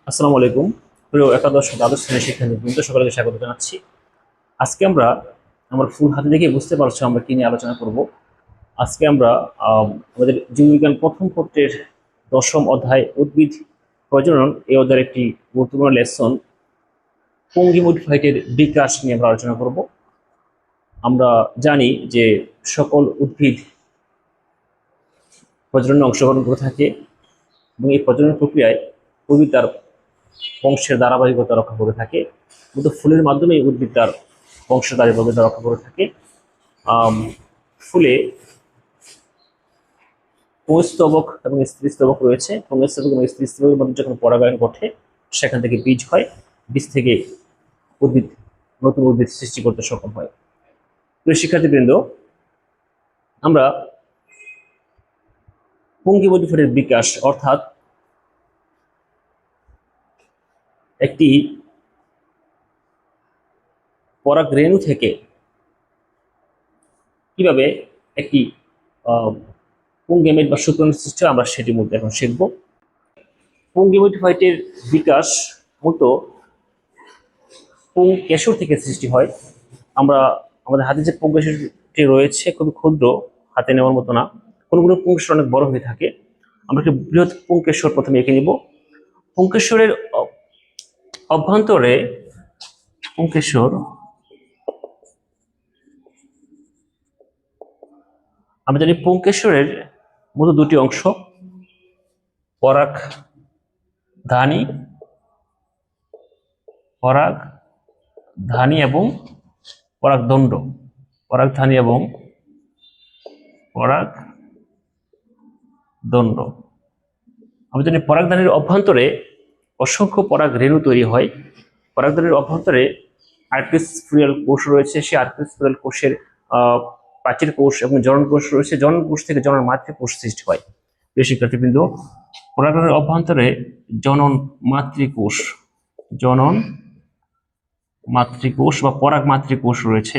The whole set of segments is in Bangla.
আসসালামু আলাইকুম। প্রিয় একাদশ ও দ্বাদশ শ্রেণীর শিক্ষার্থীবৃন্দ, সকলকে স্বাগত জানাচ্ছি। আজকে আমরা আমার ফুল হাতে দেখে বুঝতে পারছো আমরা কি নিয়ে আলোচনা করব। আজকে আমরা আমাদের জীববিজ্ঞান প্রথম পত্রের দশম অধ্যায় উদ্ভিদ প্রজনন এই অধ্যায়ের একটি গুরুত্বপূর্ণ লেসন পুঙ্গিমোডিফাইটের বিকাশ নিয়ে আমরা আলোচনা করব। আমরা জানি যে সকল উদ্ভিদ প্রজননে অংশগ্রহণ করে থাকে এবং এই প্রজনন প্রক্রিয়ায় উদ্ভিদ তার বংশের ধারাবাহিকতা রক্ষা করে থাকে, কিন্তু ফুলের মাধ্যমে উদ্ভিদ তার বংশের ধারাবাহিকতা রক্ষা করে থাকে। ফুলে পুংস্তবক এবং স্ত্রীস্তবক রয়েছে। পুংস্তবক এবং স্ত্রীস্তবকের মধ্যে যখন পরাগায়ন ঘটে, সেখান থেকে বীজ হয়, বীজ থেকে উদ্ভিদ নতুন উদ্ভিদ সৃষ্টি করতে সক্ষম হয়। প্রিয় শিক্ষার্থীবৃন্দ, আমরা পুঙ্গিমোডিফাইটের বিকাশ অর্থাৎ একটি পরাগ রেণু থেকে কিভাবে একটি পুংগেমেট বা শুক্রাণু সৃষ্টি হয় আমরা সেটির মধ্যে এখন শিখব। পুঙ্গিমোডিফাইটের বিকাশ মূলত পুংকেশর থেকে সৃষ্টি হয়। আমরা আমাদের হাতে যে পুংকেশরটি রয়েছে খুবই ক্ষুদ্র, হাতে নেওয়ার মতো না। কোনো কোনো পুংকেশর অনেক বড় হয়ে থাকে। আমরা একটি বৃহৎ পুংকেশর প্রথমে এঁকে নিব। পুংকেশরের অভ্যন্তরে পুংকেশর আমরা জানি পুংকেশরের মতো দুটি অংশ, পরাগধানী এবং পরাগদণ্ড। পরাগধানী এবং পরাগদণ্ড। আমরা জানি পরাগধানীর অভ্যন্তরে অসংখ্য পরাগ রেণু তৈরি হয়। পরাগধানীর অভ্যন্তরে আর্কিস স্পিরাল কোষ রয়েছে। সেই আর্কিস স্পিরাল কোষের প্রাচীর কোষ এবং জনন কোষ রয়েছে। জনন কোষ থেকে জনন মাতৃকোষ সৃষ্টি হয়। প্রিয় শিক্ষার্থীবৃন্দ, পরাগধানীর অভ্যন্তরে জনন মাতৃকোষ বা পরাগ মাতৃকোষ রয়েছে।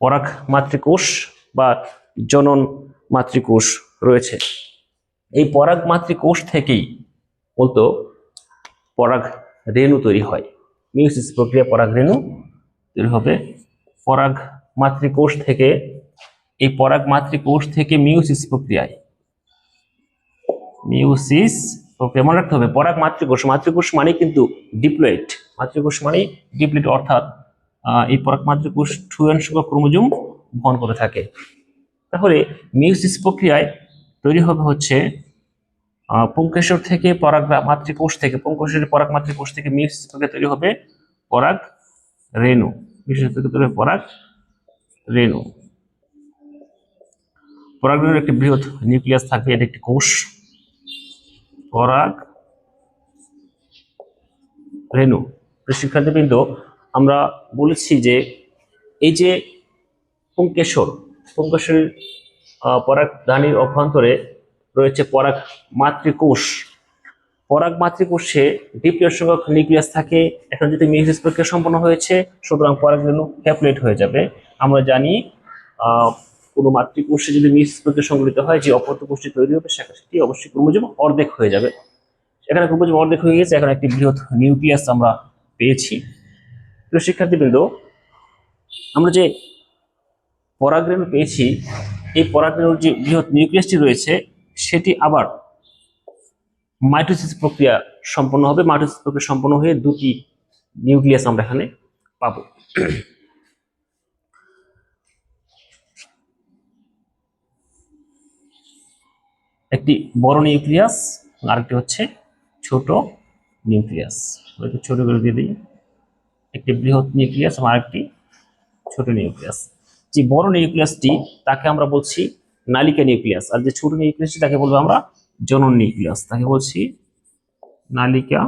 পরাগ মাতৃকোষ বা জনন মাতৃকোষ রয়েছে। এই পরাগ মাতৃকোষ থেকেই বলতো পরাগ রেণু তৈরি হয়। মিউসিস প্রক্রিয়া পরাগ রেণু তৈরি হবে। পরাগ মাতৃকোষ থেকে মিউসিস প্রক্রিয়া মনে রাখতে হবে। পরাগ মাতৃকোষ মানে কিন্তু ডিপ্লয়েড। অর্থাৎ এই পরাগ মাতৃকোষ 2n সংখ্যক ক্রোমোজোম বহন করে থাকে। তাহলে মিউসিস প্রক্রিয়ায় তৈরি হবে হচ্ছে পুংকেশর থেকে পরাগ মাতৃকোষ থেকে মিউসিস প্রক্রিয়া তৈরি হবে পরাগ রেণু। পরাগ রেণুর একটি বৃহৎ নিউক্লিয়াস থাকবে, এটা একটি কোষ। পরাগ রেণু। শিক্ষার্থীবৃন্দ, আমরা বলেছি যে এই যে পুংকেশরের পরাগধানীর অভ্যন্তরে রয়েছে পরাগ মাতৃকোষে ডিপ্লয়েড সংখ্যক নিউক্লিয়াস থাকে। এখন যদি মিউসিস প্রক্রিয়া সম্পন্ন হয়েছে, সুতরাং পরাগ রেণু হ্যাপ্লয়েড হয়ে যাবে। আমরা জানি কোনো মাতৃকোষে যদি মিউসিস প্রক্রিয়া সংঘটিত হয়, যে অপত্য কোষটি তৈরি হবে সেটি অবশ্যই ক্রোমোজোম অর্ধেক হয়ে যাবে। এখানে ক্রোমোজোম অর্ধেক হয়ে গেছে, এখন একটি বৃহৎ নিউক্লিয়াস আমরা পেয়েছি। প্রিয় শিক্ষার্থীবৃন্দ, আমরা যে পরাগ রেণু পেয়েছি, এই পরাগ রেণুর যে বৃহৎ নিউক্লিয়াসটি রয়েছে সেটি আবার মাইটোসিস প্রক্রিয়া সম্পন্ন হবে। মাইটোসিস প্রক্রিয়া সম্পন্ন হয়ে দুটি নিউক্লিয়াস আমরা এখানে পাবো। একটি বড় নিউক্লিয়াস, আরেকটি হচ্ছে ছোট নিউক্লিয়াস। ছোট করে দিয়ে দিই। একটি বৃহৎ নিউক্লিয়াস এবং আরেকটি ছোট নিউক্লিয়াস। যে বড় নিউক্লিয়াসটি তাকে আমরা বলছি নালিকা নিউক্লিয়াস, আর যে ছোট নিউক্লিয়াসটি তাকে বলবো আমরা জনন নিউক্লিয়াস। তাকে বলছি নালিকা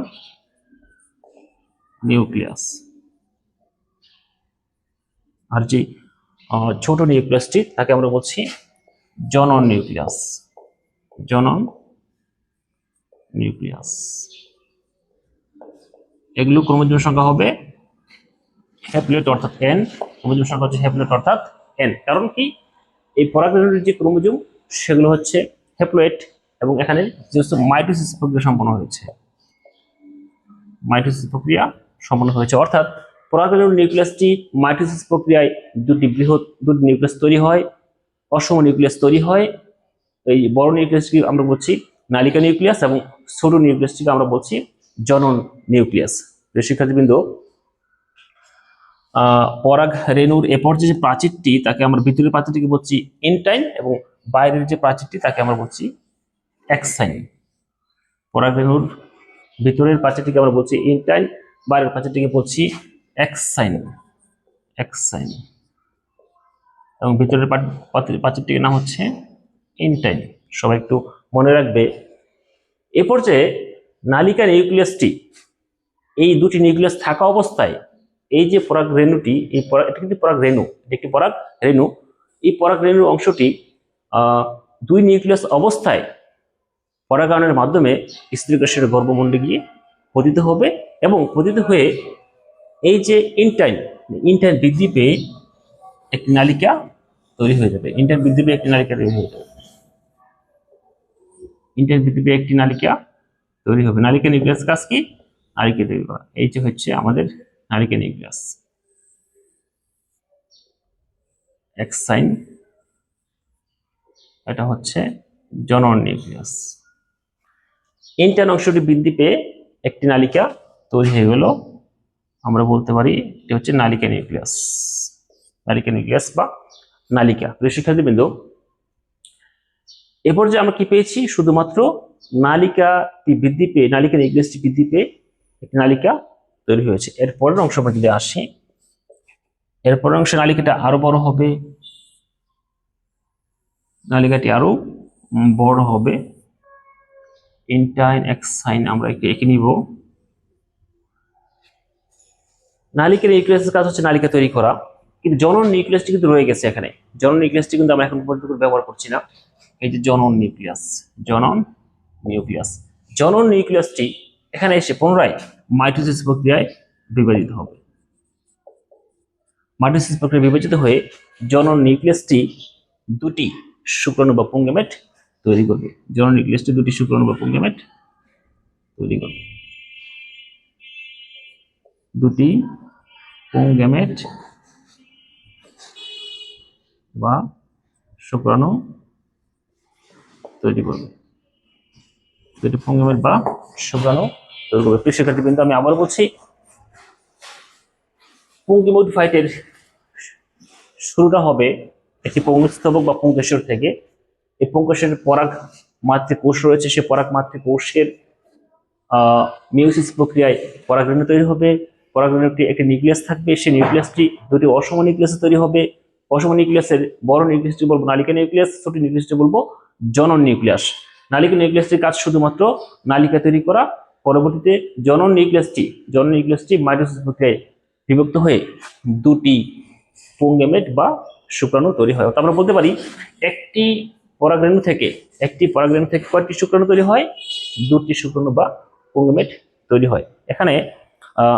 নিউক্লিয়াস। আর যে ছোট নিউক্লিয়াসটি তাকে আমরা বলছি জনন নিউক্লিয়াস। এগুলো ক্রোমোজোম সংখ্যা হবে হ্যাপ্লয়েড অর্থাৎ n। ক্রোমোজোম সংখ্যা হচ্ছে হ্যাপ্লয়েড অর্থাৎ n। কারণ কি, এই পরাগ রেণুর যে ক্রোমোজোম সেগুলো হচ্ছে হ্যাপ্লয়েড, এবং এখানে যেহেতু মাইটোসিস প্রক্রিয়া সম্পন্ন হয়েছে, মাইটোসিস প্রক্রিয়া সম্পন্ন হয়েছে, অর্থাৎ পরাগরেণুর নিউক্লিয়াসটি মাইটোসিস প্রক্রিয়ায় দুটি নিউক্লিয়াস তৈরি হয়, অসম নিউক্লিয়াস তৈরি হয়। এই বড় নিউক্লিয়াসকে আমরা বলছি নালিকা নিউক্লিয়াস এবং ছোট নিউক্লিয়াসটিকে আমরা বলছি জনন নিউক্লিয়াস। শিক্ষার্থীবৃন্দ, পরাগ রেণুর এ পর্যায়ে যে প্রাচীরটি তাকে আমরা ভিতরের প্রাচীরটিকে বলছি ইনটাইন এবং বাইরের যে প্রাচীরটি তাকে আমরা বলছি এক্সাইন। পরাগ রেণুর ভিতরের প্রাচীরটিকে আমরা বলছি ইনটাইন, বাইরের প্রাচীরটিকে বলছি এক্সাইন, এক্সাইন, এবং ভিতরের প্রাচীরটির নাম হচ্ছে ইনটাইন। সবাই একটু মনে রাখবে। এ পর্যায়ে নালিকা নিউক্লিয়াসটি, এই দুটি নিউক্লিয়াস থাকা অবস্থায় এই যে পরাগ রেণুটি, এটা কিন্তু পরাগ রেণু, একটি পরাগ রেণু, এই পরাগ রেণুর অংশটি দুই নিউক্লিয়াস অবস্থায় পরাগায়নের মাধ্যমে স্ত্রী কোষের গর্ভমণ্ডলে গিয়ে পতিত হবে এবং পতিত হয়ে এই যে ইনটাইন বৃদ্ধি পেয়ে একটি নালিকা তৈরি হয়ে যাবে। ইনটাইন বৃদ্ধি পেয়ে একটি নালিকা তৈরি হয়ে যাবে। ইনটাইন বৃদ্ধি পেয়ে একটি নালিকা তৈরি হবে। নালিকা নিউক্লিয়াস কাজ কি? নালিকা তৈরি করা। এই যে হচ্ছে আমাদের নালিকা নিউক্লিয়াস, এক্সাইন, এটা হচ্ছে জনন নিউক্লিয়াস। ইন্টার্ন অংশটি বৃদ্ধি পেয়ে একটি নালিকা তৈরি হয়ে গেল, আমরা বলতে পারি এটি হচ্ছে নালিকা নিউক্লিয়াস, নালিকা নিউক্লিয়াস বা নালিকা। প্রিয় শিক্ষার্থীবৃন্দ, এরপর যে আমরা কি পেয়েছি, শুধুমাত্র নালিকাটি বৃদ্ধি পেয়ে, নালিকা নিউক্লিয়াসটি বৃদ্ধি পেয়ে একটি নালিকা তৈরি হয়েছে। এরপরের অংশ আমরা যদি আসি, এরপরের অংশে নালিকাটা আরো বড় হবে, নালিকাটি আরো বড় হবে। ইনটাইন, এক্সাইন আমরা একটু এঁকে নিব। নালিকা নিউক্লিয়াসের কাজ হচ্ছে নালিকা তৈরি করা, কিন্তু জনন নিউক্লিয়াসটি কিন্তু রয়ে গেছে এখানে। জনন নিউক্লিয়াসটি কিন্তু আমরা এখন পর্যন্ত ব্যবহার করছি না। এই যে জনন নিউক্লিয়াস, জনন নিউক্লিয়াস, জনন নিউক্লিয়াসটি এখানে এসে পুনরায় মাইটোসিস প্রক্রিয়ায় বিভাজিত হবে। মাইটোসিস প্রক্রিয়ায় বিভাজিত হয়ে জনন নিউক্লিয়াসটি দুটি শুক্রাণু বা পুংগেমেট তৈরি করবে। জনন নিউক্লিয়াসটি দুটি শুক্রাণু বা পুংগেমেট তৈরি করবে, দুটি পুংগেমেট বা শুক্রাণু তৈরি করবে, দুটি পুংগেমেট বা শুক্রাণু তৈরি করবে। প্রিয় শিক্ষার্থীবৃন্দ, আমি আবার বলছি, পুংগেমেটোফাইটের শুরুটা হবে একটি পুংস্তবক বা পুংকেশর থেকে। এই পুংকেশরের পরাগ মাতৃকোষ রয়েছে, সে পরাগ মাতৃকোষের মিওসিস প্রক্রিয়ায় পরাগরেণু তৈরি হবে। পরাগরেণুটি একটি নিউক্লিয়াস থাকবে, সেই নিউক্লিয়াসটি দুটি অসম নিউক্লিয়াসে তৈরি হবে। অসম নিউক্লিয়াসের বড় নিউক্লিয়াসটি বলবো নালিকা নিউক্লিয়াস, ছোট নিউক্লিয়াসটি বলবো জনন নিউক্লিয়াস। নালিকা নিউক্লিয়াসটির কাজ শুধুমাত্র নালিকা তৈরি করা। পরবর্তীতে জনন নিউক্লিয়াসটি মাইটোসিস প্রক্রিয়ায় বিভক্ত হয়ে দুটি পুংগেমেট বা শুক্রাণু তৈরি হয়। আমরা বলতে পারি একটি পরাগরেণু থেকে কয়টি শুক্রাণু তৈরি হয়? দুটি শুক্রাণু বা পুংগেমেট তৈরি হয়। এখানে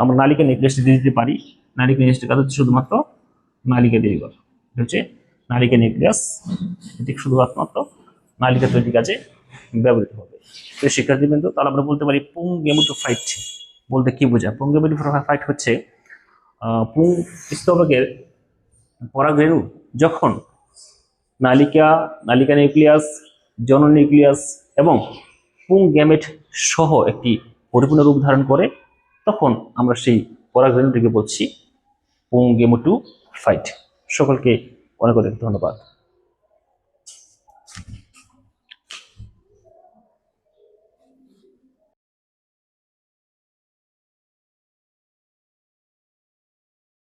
আমরা নালিকা নিউক্লিয়াসটি দিয়ে দিতে পারি। নালিকা নিউক্লিয়াসটির কাজ হচ্ছে শুধুমাত্র নালিকা তৈরি করা, হচ্ছে নালিকা নিউক্লিয়াস, এটি শুধুমাত্র নালিকা তৈরির কাজে ব্যবহৃত হবে। তো শিক্ষার্থীবৃন্দ, তাহলে আমরা বলতে পারি পুংগেমেটোফাইট বলতে কি বোঝায়? পুংগেমেটোফাইট হচ্ছে পুংস্তবকের পরাগরেণু যখন নালিকা নিউক্লিয়াস, জনন নিউক্লিয়াস এবং পুংগেমেট সহ একটি পরিপূর্ণ রূপ ধারণ করে, তখন আমরা সেই পরাগরেণুটিকে বলছি পুংগেমেটোফাইট। সকলকে অনেক অনেক ধন্যবাদ।